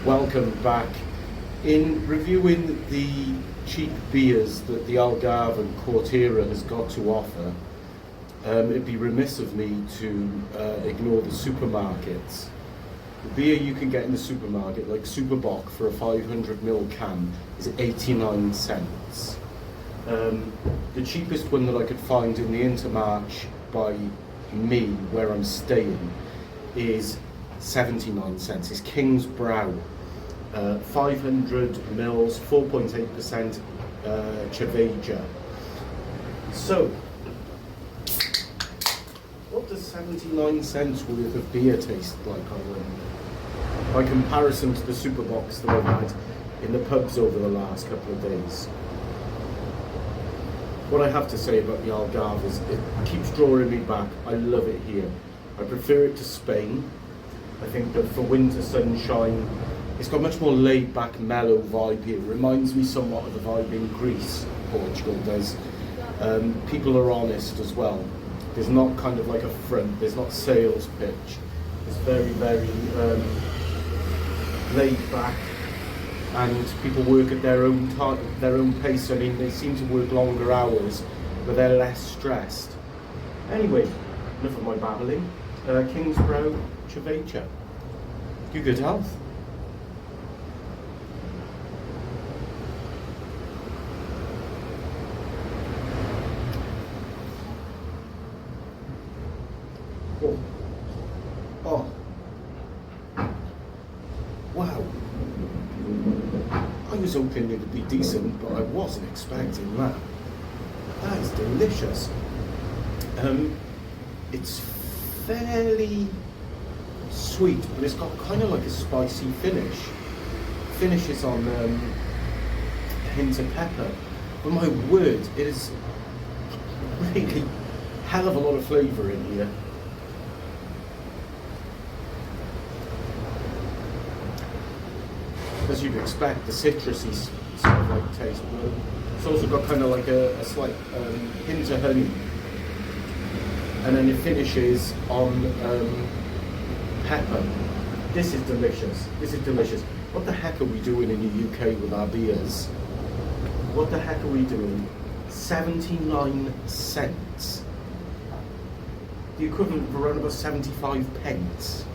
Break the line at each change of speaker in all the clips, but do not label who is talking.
Welcome back. In reviewing the cheap beers that the Algarve and Quarteira has got to offer, it'd be remiss of me to ignore the supermarkets. The beer you can get in the supermarket, like Superbock for a 500ml can, is 89 cents. The cheapest one that I could find in the Intermarché by me, where I'm staying, is 79 cents. It's King's Brow, 500 mils, 4.8% Cerveja. So, what does 79 cents worth of beer taste like, I wonder? By comparison to the Superbox that I've had in the pubs over the last couple of days. What I have to say about the Algarve is it keeps drawing me back. I love it here. I prefer it to Spain. I think that for winter sunshine, it's got much more laid back, mellow vibe here. It reminds me somewhat of the vibe in Greece, Portugal does. People are honest as well. There's not kind of like a front, there's not sales pitch. It's very, very laid back, and people work at their own time, their own pace. I mean, they seem to work longer hours, but they're less stressed. Anyway, enough of my babbling. King's Brow Cerveja. You good health. Oh. Oh. Wow. I was hoping it would be decent, but I wasn't expecting that. That is delicious. It's fairly sweet, but it's got kind of like a spicy finish. Finishes on a hint of pepper. But my word, it is really hell of a lot of flavour in here. As you'd expect, the citrusy sort of like taste, but it's also got kind of like a slight hint of honey. And then it finishes on pepper. This is delicious. This is delicious. What the heck are we doing in the UK with our beers? What the heck are we doing? 79 cents. The equivalent of around about 75 pence.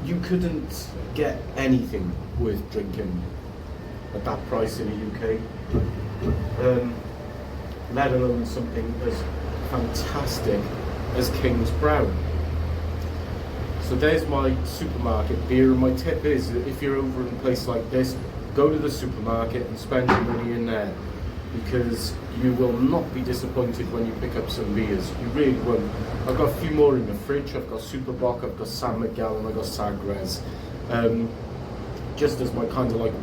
You couldn't get anything worth drinking at that price in the UK. Let alone something as fantastic as King's Brow. So there's my supermarket beer, and my tip is that if you're over in a place like this, go to the supermarket and spend your money in there, because you will not be disappointed when you pick up some beers. You really won't. I've got a few more in the fridge. I've got Superbock, I've got San Miguel, and I've got Sagres. Just as my kind of like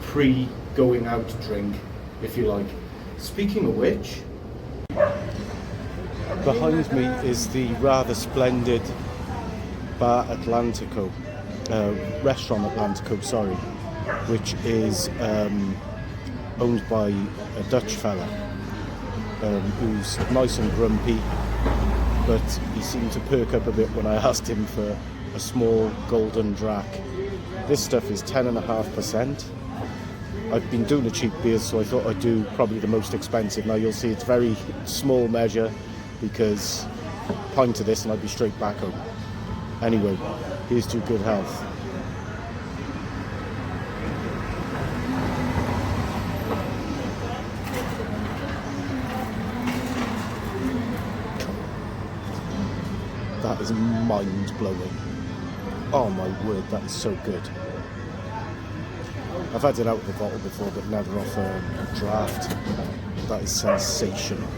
pre-going out drink, if you like. Speaking of which, behind me is the rather splendid Bar Atlantico, Restaurant Atlantico, sorry, which is owned by a Dutch fella who's nice and grumpy, but he seemed to perk up a bit when I asked him for a small golden drac. This stuff is 10.5%. I've been doing a cheap beer, so I thought I'd do probably the most expensive. Now you'll see it's very small measure, because a pint of this and I'd be straight back home. Anyway, here's to good health. That is mind-blowing. Oh my word, that is so good. I've had it out of the bottle before, but never off a draft. That is sensational.